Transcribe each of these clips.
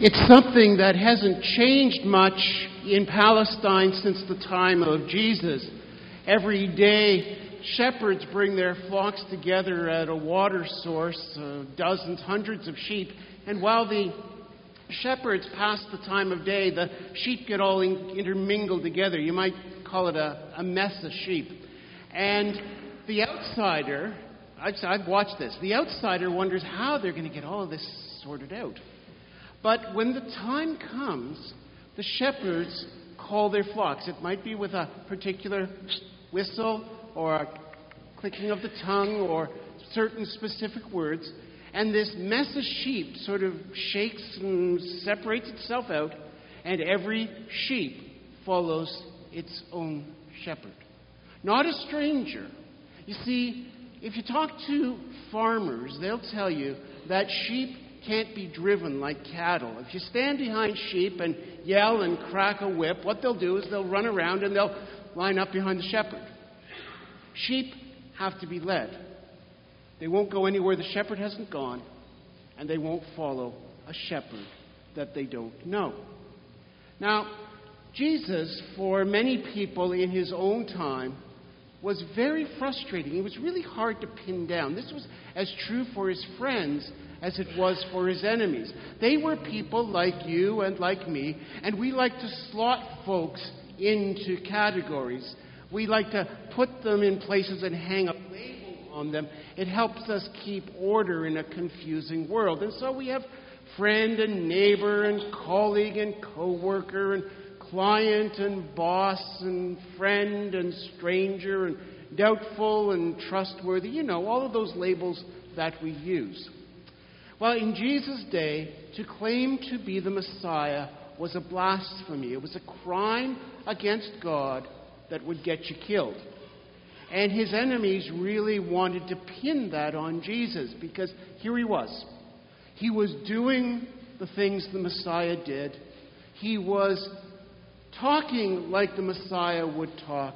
It's something that hasn't changed much in Palestine since the time of Jesus. Every day, shepherds bring their flocks together at a water source, dozens, hundreds of sheep, and while the shepherds pass the time of day, the sheep get all intermingled together. You might call it a mess of sheep. And the outsider, I've watched this, the outsider wonders how they're going to get all of this sorted out. But when the time comes, the shepherds call their flocks. It might be with a particular whistle or a clicking of the tongue or certain specific words. And this mess of sheep sort of shakes and separates itself out, and every sheep follows its own shepherd. Not a stranger. You see, if you talk to farmers, they'll tell you that sheep can't be driven like cattle. If you stand behind sheep and yell and crack a whip, what they'll do is they'll run around and they'll line up behind the shepherd. Sheep have to be led. They won't go anywhere the shepherd hasn't gone, and they won't follow a shepherd that they don't know. Now, Jesus, for many people in his own time, was very frustrating. He was really hard to pin down. This was as true for his friends as it was for his enemies. They were people like you and like me, and we like to slot folks into categories. We like to put them in places and hang a label on them. It helps us keep order in a confusing world. And so we have friend and neighbor and colleague and co-worker and client and boss and friend and stranger and doubtful and trustworthy. You know, all of those labels that we use. Well, in Jesus' day, to claim to be the Messiah was a blasphemy. It was a crime against God that would get you killed. And his enemies really wanted to pin that on Jesus, because here he was. He was doing the things the Messiah did. He was talking like the Messiah would talk.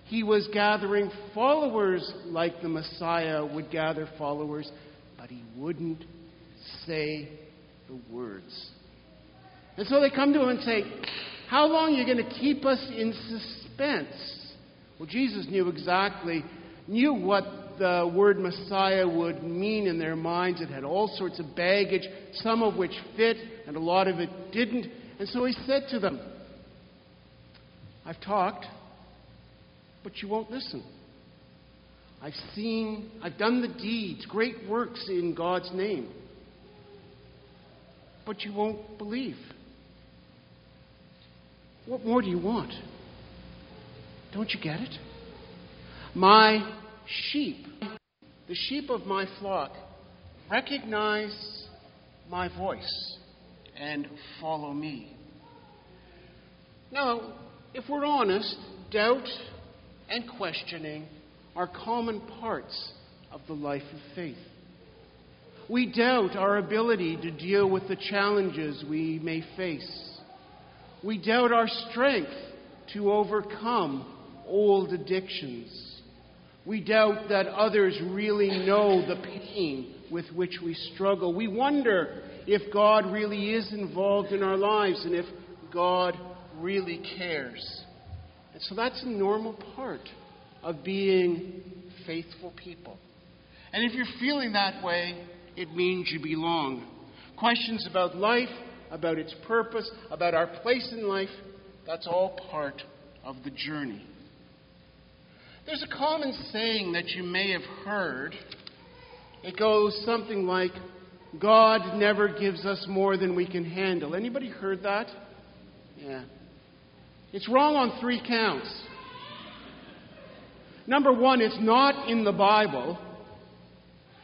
He was gathering followers like the Messiah would gather followers, but he wouldn't say the words. And so they come to him and say, how long are you going to keep us in suspense? Well, Jesus knew what the word Messiah would mean in their minds. It had all sorts of baggage, some of which fit, and a lot of it didn't. And so he said to them, I've talked, but you won't listen. I've done the deeds, great works in God's name, but you won't believe. What more do you want? Don't you get it? My sheep, the sheep of my flock, recognize my voice and follow me. Now, if we're honest, doubt and questioning are common parts of the life of faith. We doubt our ability to deal with the challenges we may face. We doubt our strength to overcome old addictions. We doubt that others really know the pain with which we struggle. We wonder if God really is involved in our lives and if God really cares. And so that's a normal part of being faithful people. And if you're feeling that way, it means you belong. Questions about life, about its purpose, about our place in life, that's all part of the journey. There's a common saying that you may have heard. It goes something like, God never gives us more than we can handle. Anybody heard that? Yeah. It's wrong on 3 counts. Number 1, it's not in the Bible.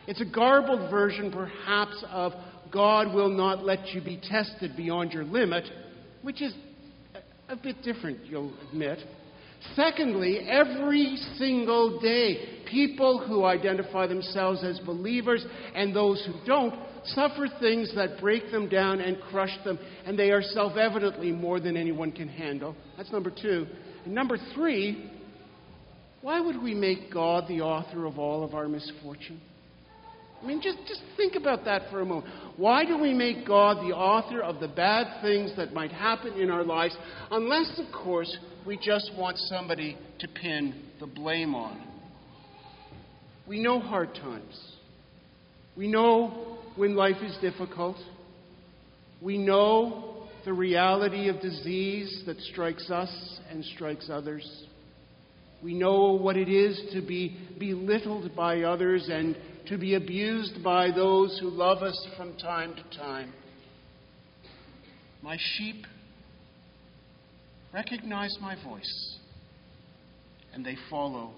It's a garbled version, perhaps, of God will not let you be tested beyond your limit, which is a bit different, you'll admit. Secondly, every single day, people who identify themselves as believers and those who don't suffer things that break them down and crush them, and they are self-evidently more than anyone can handle. That's number 2. And number 3, why would we make God the author of all of our misfortune? I mean, just think about that for a moment. Why do we make God the author of the bad things that might happen in our lives, unless, of course, we just want somebody to pin the blame on? We know hard times. We know when life is difficult. We know the reality of disease that strikes us and strikes others. We know what it is to be belittled by others and to be abused by those who love us from time to time. My sheep recognize my voice, and they follow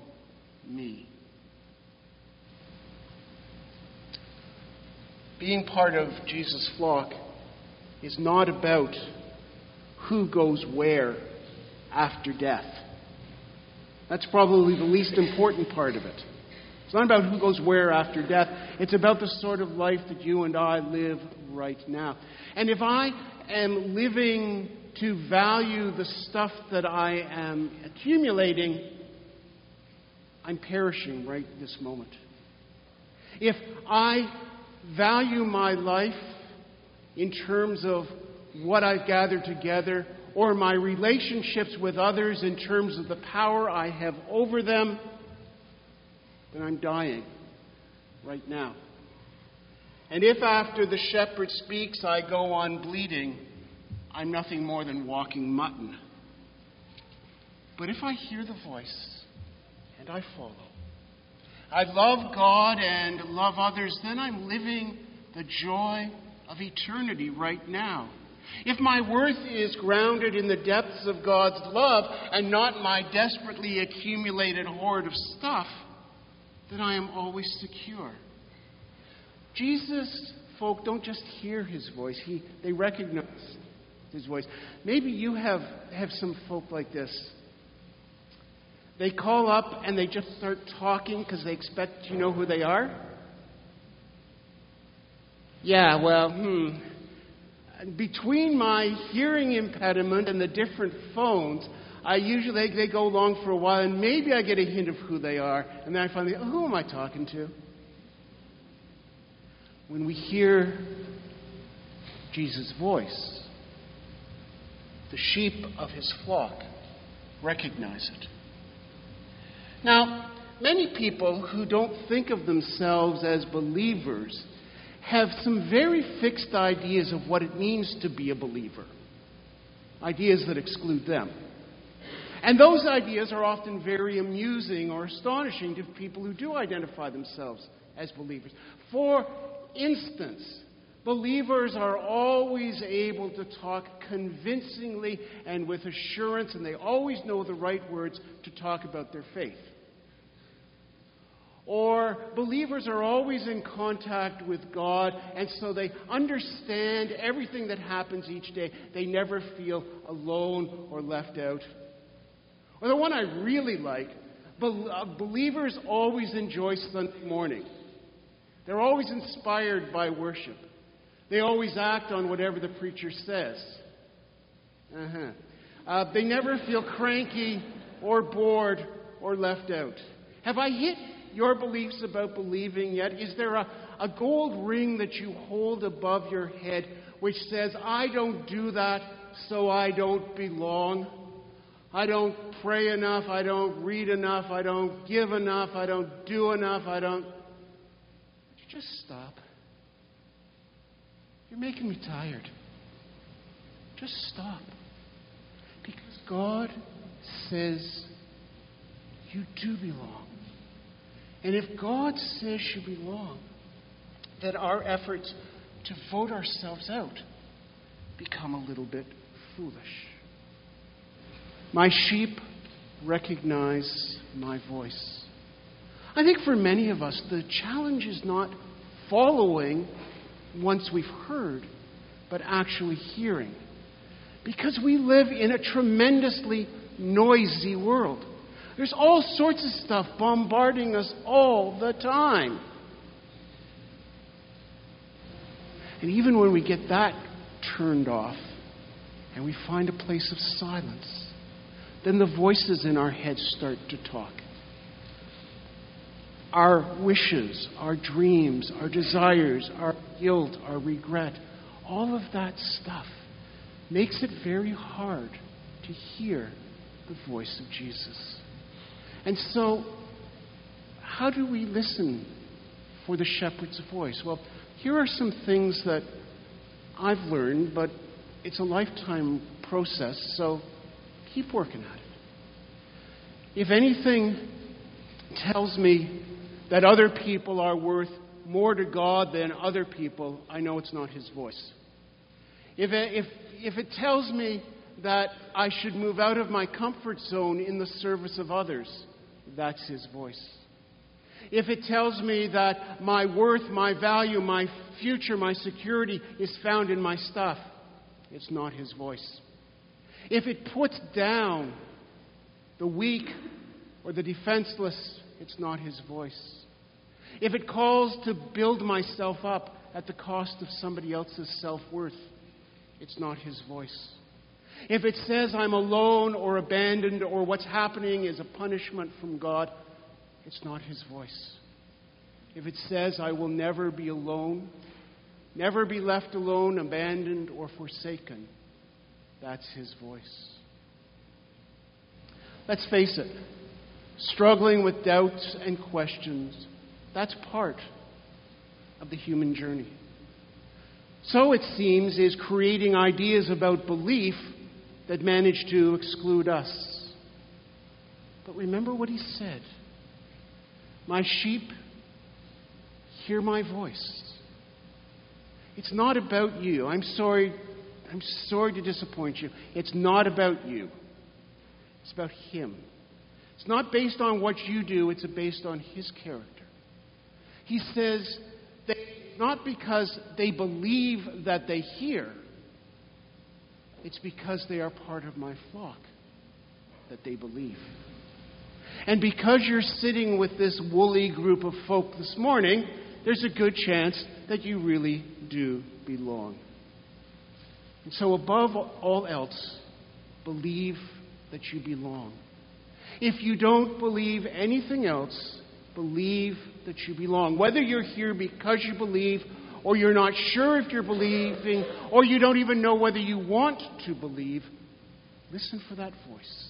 me. Being part of Jesus' flock is not about who goes where after death. That's probably the least important part of it. It's not about who goes where after death. It's about the sort of life that you and I live right now. And if I am living to value the stuff that I am accumulating, I'm perishing right this moment. If I value my life in terms of what I've gathered together, or my relationships with others in terms of the power I have over them, then I'm dying right now. And if after the shepherd speaks I go on bleeding, I'm nothing more than walking mutton. But if I hear the voice and I follow, I love God and love others, then I'm living the joy of eternity right now. If my worth is grounded in the depths of God's love and not my desperately accumulated hoard of stuff, then I am always secure. Jesus' folk don't just hear his voice, they recognize his voice. Maybe you have some folk like this. They call up and they just start talking because they expect you know who they are. Yeah, well, between my hearing impediment and the different phones, they go along for a while, and maybe I get a hint of who they are, and then I finally, who am I talking to? When we hear Jesus' voice, the sheep of his flock recognize it. Now, many people who don't think of themselves as believers have some very fixed ideas of what it means to be a believer. Ideas that exclude them. And those ideas are often very amusing or astonishing to people who do identify themselves as believers. For instance, believers are always able to talk convincingly and with assurance, and they always know the right words to talk about their faith. Or believers are always in contact with God, and so they understand everything that happens each day. They never feel alone or left out. Or the one I really like, believers always enjoy Sunday morning. They're always inspired by worship. They always act on whatever the preacher says. They never feel cranky or bored or left out. Have I hit your beliefs about believing yet? Is there a gold ring that you hold above your head which says, I don't do that, so I don't belong? I don't pray enough, I don't read enough, I don't give enough, I don't do enough, I don't... Would you just stop? You're making me tired. Just stop. Because God says you do belong. And if God says you belong, then our efforts to vote ourselves out become a little bit foolish. My sheep recognize my voice. I think for many of us, the challenge is not following once we've heard, but actually hearing. Because we live in a tremendously noisy world. There's all sorts of stuff bombarding us all the time. And even when we get that turned off and we find a place of silence, then the voices in our heads start to talk. our wishes, our dreams, our desires, our guilt, our regret, all of that stuff makes it very hard to hear the voice of Jesus. And so, how do we listen for the shepherd's voice? Well, here are some things that I've learned, but it's a lifetime process, so keep working at it. If anything tells me that other people are worth more to God than other people, I know it's not His voice. If it tells me that I should move out of my comfort zone in the service of others, that's His voice. If it tells me that my worth, my value, my future, my security is found in my stuff, it's not His voice. If it puts down the weak or the defenseless, it's not His voice. If it calls to build myself up at the cost of somebody else's self-worth, it's not His voice. If it says I'm alone or abandoned or what's happening is a punishment from God, it's not His voice. If it says I will never be alone, never be left alone, abandoned, or forsaken, that's His voice. Let's face it, struggling with doubts and questions, that's part of the human journey. So it seems is creating ideas about belief that manage to exclude us. But remember what He said. My sheep hear my voice. It's not about you. I'm sorry to disappoint you. It's not about you. It's about Him. It's not based on what you do. It's based on His character. He says that not because they believe that they hear. It's because they are part of my flock that they believe. And because you're sitting with this woolly group of folk this morning, there's a good chance that you really do belong. And so above all else, believe that you belong. If you don't believe anything else, believe that you belong. Whether you're here because you believe, or you're not sure if you're believing, or you don't even know whether you want to believe, listen for that voice.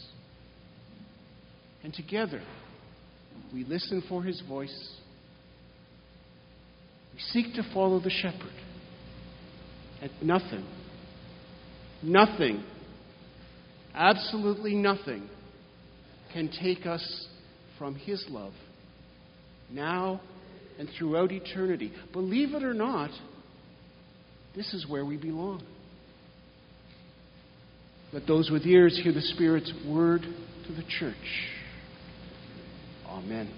And together, we listen for His voice. We seek to follow the shepherd. And nothing, absolutely nothing, can take us from His love, now and throughout eternity. Believe it or not, this is where we belong. Let those with ears hear the Spirit's word to the church. Amen.